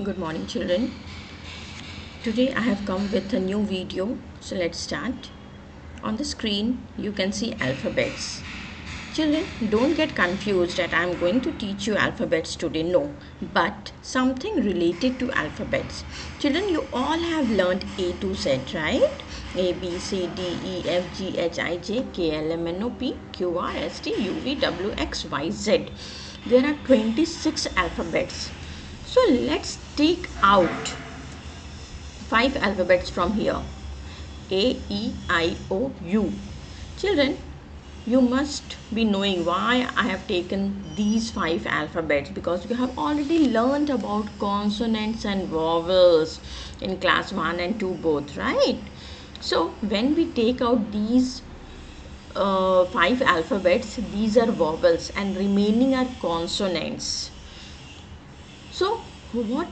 Good morning, children. Today I have come with a new video. So let's start. On the screen you can see alphabets. Children, don't get confused that I am going to teach you alphabets today. No, but something related to alphabets. Children, you all have learned A to Z, right? A, B, C, D, E, F, G, H, I, J, K, L, M, N, O, P, Q, R, S, T, U, V, W, X, Y, Z. There are 26 alphabets. So let's take out 5 alphabets from here. A, E, I, O, U. Children, you must be knowing why I have taken these 5 alphabets, because you have already learned about consonants and vowels in class 1 and 2 both, right? So when we take out these 5 alphabets, these are vowels and remaining are consonants. So why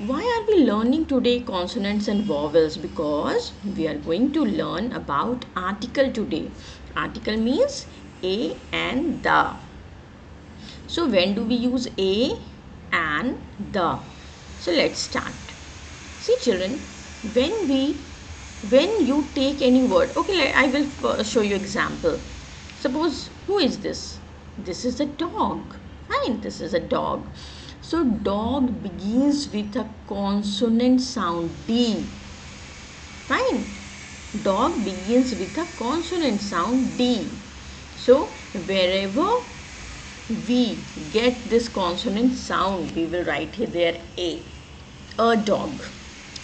are we learning today consonants and vowels? Because we are going to learn about article today. Article means a and the. So when do we use a and the? So let's start. See children, when you take any word, okay, I will show you example. Suppose, who is this? This is a dog. Fine, this is a dog. So dog begins with a consonant sound D. Fine. Dog begins with a consonant sound D. So wherever we get this consonant sound, we will write here there a dog.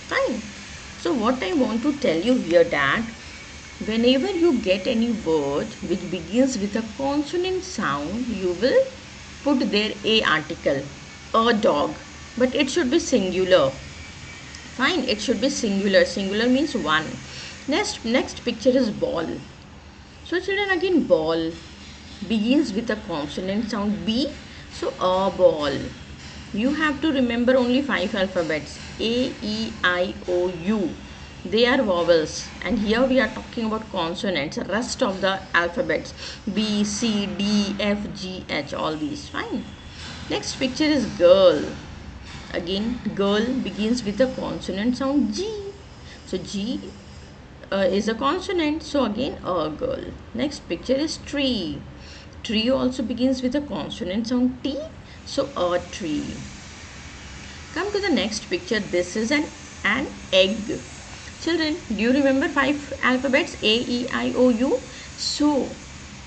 Fine. So what I want to tell you here, that whenever you get any word which begins with a consonant sound, you will put there a article, a dog, but it should be singular. Fine, it should be singular. Singular means one. Next picture is ball. So children, again ball begins with a consonant sound B. So a ball. You have to remember only 5 alphabets: A, E, I, O, U. They are vowels, and here we are talking about consonants. Rest of the alphabets: B, C, D, F, G, H. All these. Fine. Next picture is girl. Again, girl begins with a consonant sound G. So G is a consonant. So again, a girl. Next picture is tree. Tree also begins with a consonant sound T. So a tree. Come to the next picture. This is an egg. Children, do you remember 5 alphabets? A, E, I, O, U. So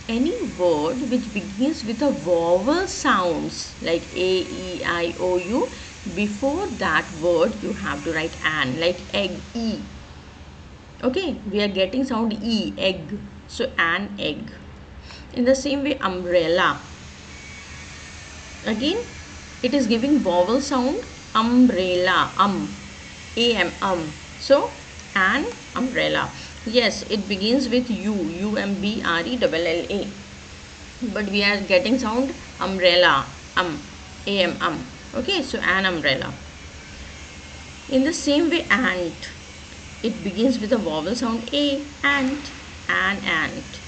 any word which begins with a vowel sounds like A, E, I, O, U, before that word you have to write an, like egg, E. Okay, we are getting sound E, egg. So an egg. In the same way, umbrella. Again, it is giving vowel sound umbrella, am. So an umbrella. Yes, it begins with U, UMBRELLA. But we are getting sound umbrella, am. Okay, so an umbrella. In the same way, ant. It begins with a vowel sound A, ant, an ant.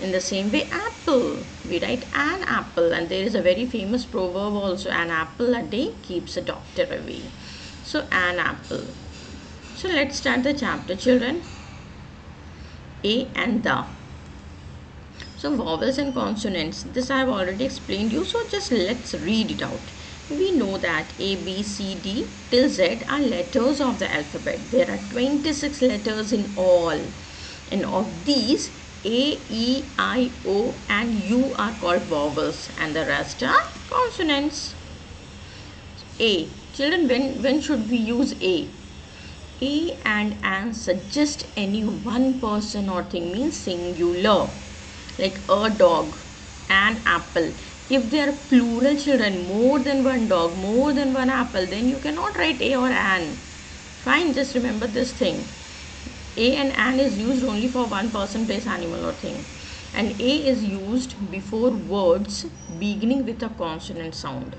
In the same way, apple. We write an apple, and there is a very famous proverb also: an apple a day keeps a doctor away. So an apple. So let's start the chapter, children. A and the. So vowels and consonants, this I have already explained you, so just let's read it out. We know that A, B, C, D till Z are letters of the alphabet. There are 26 letters in all, and of these A, E, I, O and U are called vowels, and the rest are consonants. A. Children, when should we use A? A and an suggest any one person or thing, means singular, like a dog, an apple. If they are plural, children, more than one dog, more than one apple, then you cannot write a or an. Fine, just remember this thing. A and an is used only for one person, place, animal or thing. And A is used before words beginning with a consonant sound,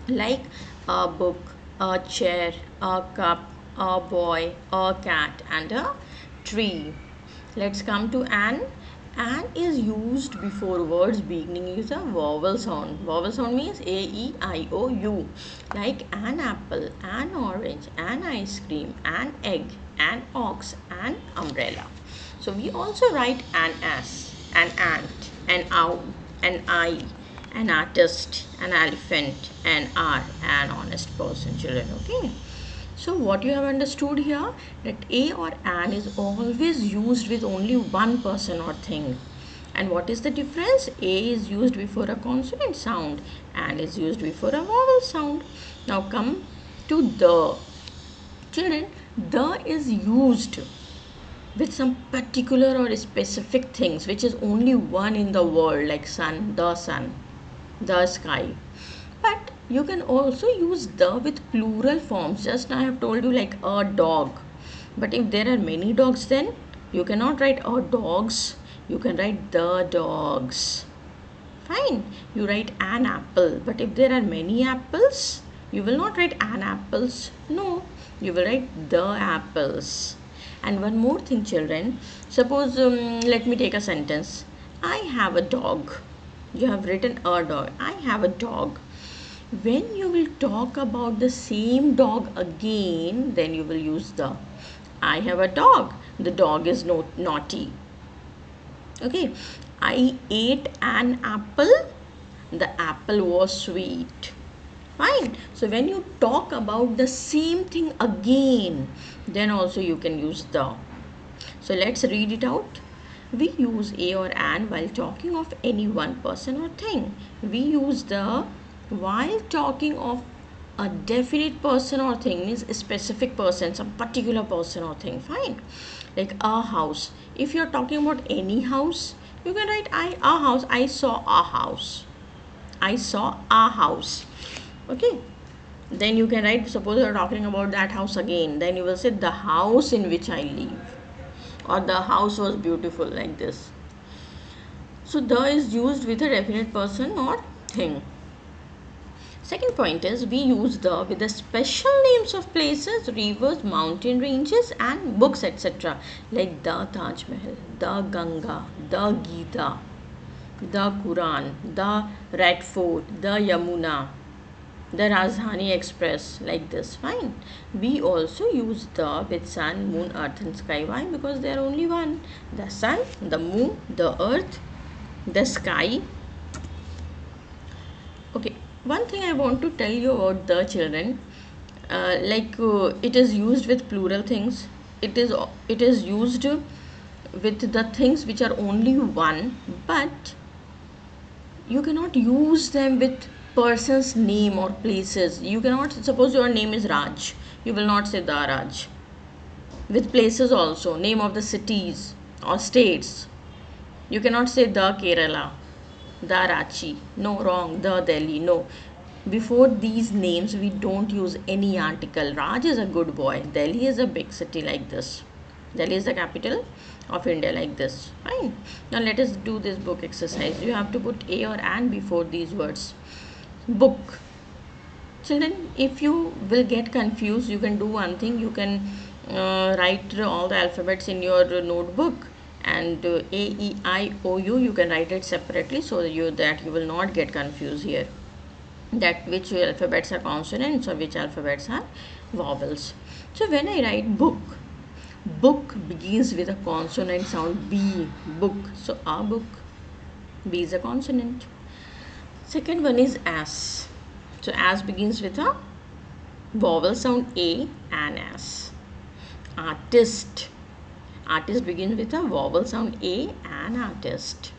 like a book, a chair, a cup, a boy, a cat and a tree. Let's come to an. An is used before words beginning with a vowel sound. Vowel sound means A, E, I, O, U. Like an apple, an orange, an ice cream, an egg, an ox, an umbrella. So we also write an ass, an ant, an owl, an eye, an artist, an elephant, an R, an honest person, children. Okay. So what you have understood here, that a or an is always used with only one person or thing. And what is the difference? A is used before a consonant sound and is used before a vowel sound. Now come to the. Children, the is used with some particular or specific things which is only one in the world, like sun, the sky. But you can also use the with plural forms. Just I have told you, like a dog. But if there are many dogs, then you cannot write a dogs. You can write the dogs. Fine. You write an apple. But if there are many apples, you will not write an apples. No, you will write the apples. And one more thing, children. Suppose, let me take a sentence. I have a dog. You have written a dog. I have a dog. When you will talk about the same dog again, then you will use the. I have a dog. The dog is naughty. Okay. I ate an apple. The apple was sweet. Fine. So when you talk about the same thing again, then also you can use the. So let's read it out. We use a or an while talking of any one person or thing. We use the while talking of a definite person or thing, means a specific person, some particular person or thing. Fine. Like a house. If you're talking about any house, you can write a house. I saw a house. I saw a house. Okay. Then you can write, suppose you're talking about that house again, then you will say the house in which I live, or the house was beautiful, like this. So the is used with a definite person or thing. Second point is, we use the with the special names of places, rivers, mountain ranges and books, etc. Like the Taj Mahal, the Ganga, the Gita, the Quran, the Red Fort, the Yamuna, the Rajdhani Express, like this. Fine. We also use the with sun, moon, earth and sky. Why? Because they are only one. The sun, the moon, the earth, the sky. Okay. One thing I want to tell you about the children, it is used with plural things. It is used with the things which are only one, but you cannot use them with person's name or places. You cannot, suppose your name is Raj, you will not say the Raj. With places also, name of the cities or states, you cannot say the Kerala, the Ranchi. No, wrong. The Delhi. No. Before these names, we don't use any article. Raj is a good boy. Delhi is a big city, like this. Delhi is the capital of India, like this. Fine. Now let us do this book exercise. You have to put a or an before these words. Book. Children, if you will get confused, you can do one thing. You can write all the alphabets in your notebook, and A, E, I, O, U, you can write it separately, so that you will not get confused here, that which alphabets are consonants or which alphabets are vowels. So when I write book, book begins with a consonant sound B, book. So a book, B is a consonant. Second one is as. So as begins with a vowel sound A, and as. Artist. Artist begins with a vowel sound A, and artist.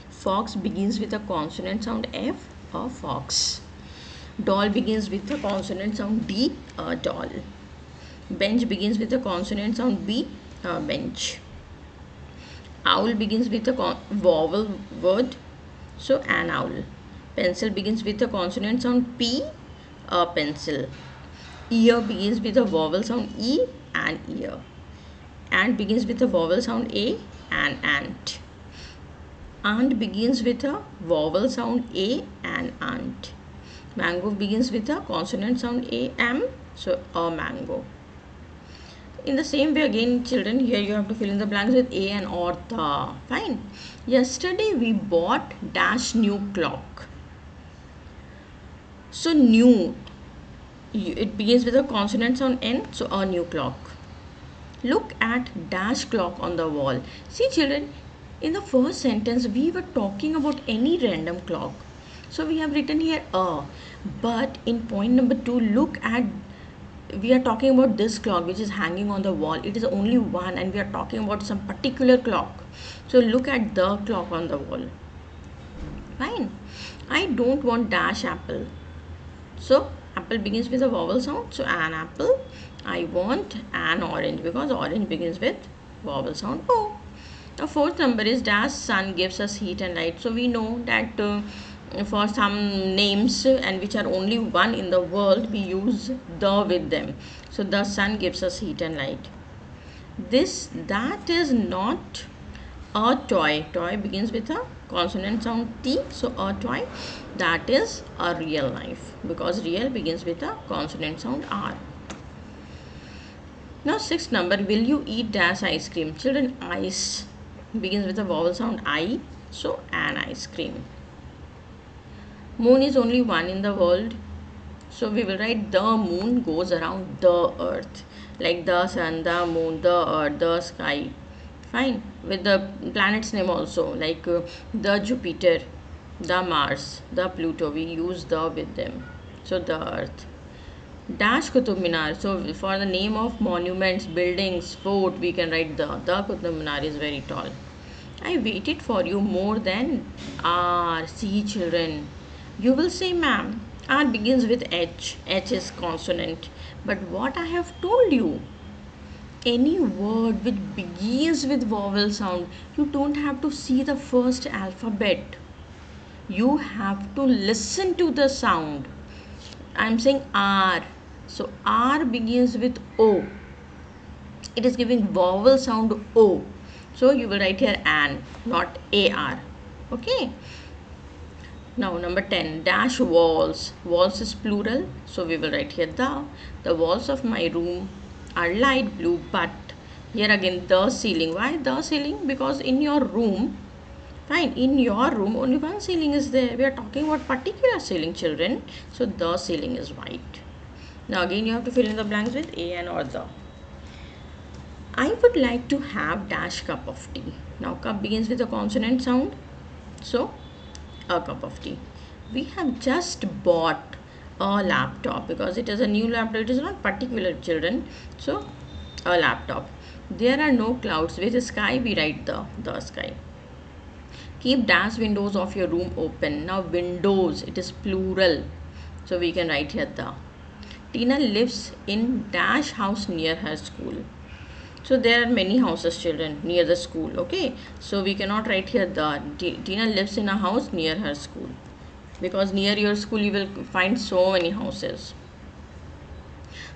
Fox begins with a consonant sound F, a fox. Doll begins with a consonant sound D, a doll. Bench begins with a consonant sound B, a bench. Owl begins with a vowel word, so an owl. Pencil begins with a consonant sound P, a pencil. Ear begins with a vowel sound E, an ear. Ant begins with a vowel sound A, an ant. Aunt begins with a vowel sound A, an aunt. Mango begins with a consonant sound A, M, so a mango. In the same way again children, here you have to fill in the blanks with a and or the. Fine. Yesterday we bought dash new clock. So new, it begins with a consonant sound n, so a new clock. Look at dash clock on the wall. See children, in the first sentence we were talking about any random clock, so we have written here a. But in point number 2, look at, we are talking about this clock which is hanging on the wall. It is only one and we are talking about some particular clock. So look at the clock on the wall. Fine. I don't want dash apple. So apple begins with a vowel sound, so an apple. I want an orange because orange begins with vowel sound o. The fourth number is dash sun gives us heat and light. So we know that for some names and which are only one in the world, we use the with them. So the sun gives us heat and light. That is not a toy. Toy begins with a consonant sound T. So a toy, that is a real knife because real begins with a consonant sound R. Now sixth number, will you eat dash ice cream? Children, ice begins with a vowel sound I. So an ice cream. Moon is only one in the world. So we will write the moon goes around the earth. Like the sun, the moon, the earth, the sky. Fine. With the planet's name also. Like the Jupiter, the Mars, the Pluto. We use the with them. So the earth. Dash Qutub Minar. So for the name of monuments, buildings, fort, we can write the. The Qutub Minar is very tall. I waited for you more than hour. See children. You will say, ma'am, R begins with H. H is consonant. But what I have told you, any word which begins with vowel sound, you don't have to see the first alphabet. You have to listen to the sound. I'm saying R. So R begins with O. It is giving vowel sound O. So you will write here an, not AR. Okay. Now number 10, dash walls. Walls is plural, so we will write here the. The walls of my room are light blue, but here again the ceiling. Why the ceiling? Because in your room, fine, in your room only one ceiling is there. We are talking about particular ceiling children, so the ceiling is white. Now again you have to fill in the blanks with a and or the. I would like to have dash cup of tea. Now cup begins with a consonant sound, so a cup of tea. We have just bought a laptop because it is a new laptop. It is not particular children. So a laptop. There are no clouds. With the sky we write the sky. Keep dash windows of your room open. Now windows, it is plural. So we can write here the. Tina lives in dash house near her school. So there are many houses children near the school. Okay, so we cannot write here the. Tina lives in a house near her school because near your school you will find so many houses.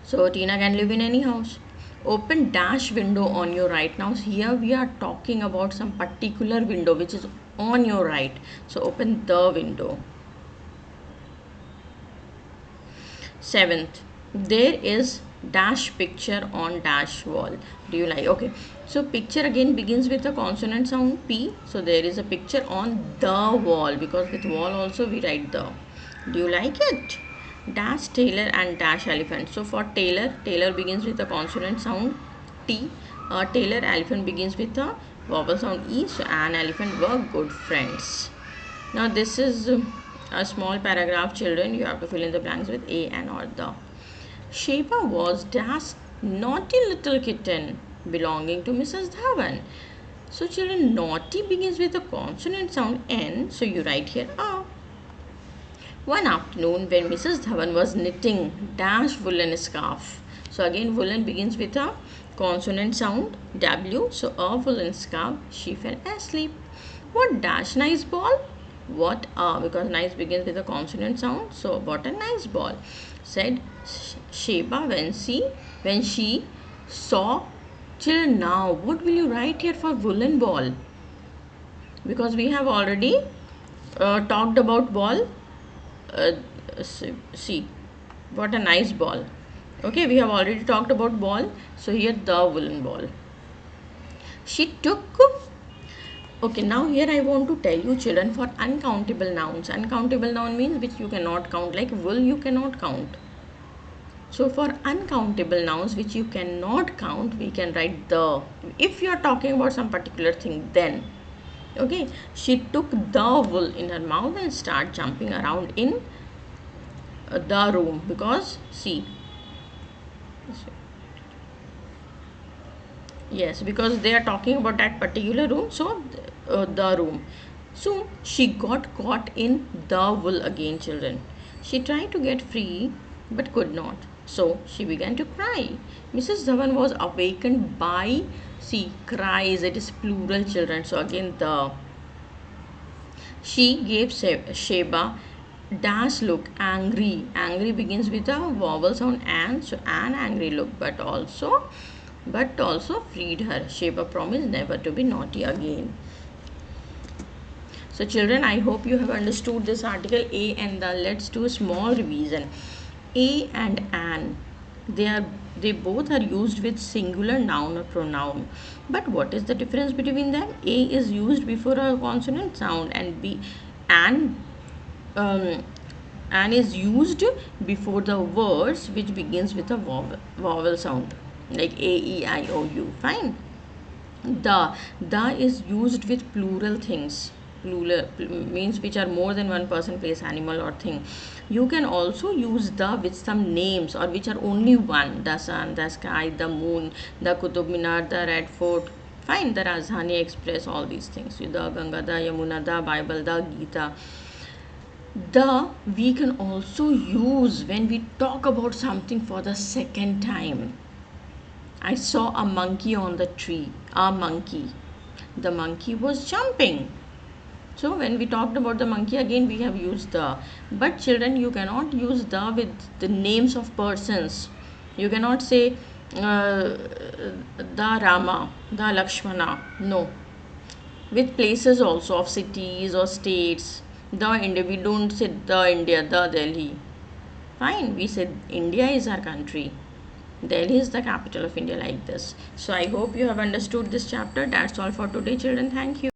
So Tina can live in any house. Open dash window on your right. Now here we are talking about some particular window which is on your right. So open the window. Seventh, there is dash picture on dash wall. Do you like? Okay, so picture again begins with a consonant sound P. So there is a picture on the wall because with wall also we write the. Do you like it? Dash tailor and dash elephant. So for tailor, tailor begins with a consonant sound T. Tailor elephant begins with a vowel sound E. So an elephant were good friends. Now this is a small paragraph children. You have to fill in the blanks with a and or the. Sheba was dash naughty little kitten belonging to Mrs. Dhawan. So children, naughty begins with a consonant sound N. So you write here A. One afternoon when Mrs. Dhawan was knitting dash woolen scarf. So again woolen begins with a consonant sound W. So a woolen scarf. She fell asleep. What dash nice ball? What a, because nice begins with a consonant sound. So what a nice ball, said Sheba when she saw. Children, now what will you write here for woolen ball? Because we have already talked about ball. See, what a nice ball. Okay, we have already talked about ball. So here the woolen ball. She took. Okay, now here I want to tell you children for uncountable nouns. Uncountable noun means which you cannot count, like wool you cannot count. So for uncountable nouns which you cannot count, we can write the. If you are talking about some particular thing, then okay, she took the wool in her mouth and start jumping around in the room because see, yes, because they are talking about that particular room, so the room. So she got caught in the wool again, children. She tried to get free but could not. So she began to cry. Mrs. Dhawan was awakened by, see, cries, it is plural, children. So again, the. She gave Sheba dash look angry. Angry begins with a vowel sound and, so an angry look, but also freed her. Sheba promised never to be naughty again. So children, I hope you have understood this article A and the. Let's do a small revision. A and an, they are they both are used with singular noun or pronoun. But what is the difference between them? A is used before a consonant sound and B and um, and is used before the words which begins with a vowel sound like A, E, I, O, U. Fine. The is used with plural things. Plural means which are more than one person, place, animal, or thing. You can also use the with some names or which are only one. The sun, the sky, the moon, the Qutub Minar, the Red Fort. Fine, the Rajdhani Express, all these things. The Ganga, the Yamuna, the Bible, the Gita. The we can also use when we talk about something for the second time. I saw a monkey on the tree. A monkey. The monkey was jumping. So when we talked about the monkey again we have used the. But children, you cannot use the with the names of persons. You cannot say the Rama, the Lakshmana. No. With places also of cities or states. The India. We don't say the India, the Delhi. Fine. We said India is our country. Delhi is the capital of India, like this. So I hope you have understood this chapter. That's all for today, children. Thank you.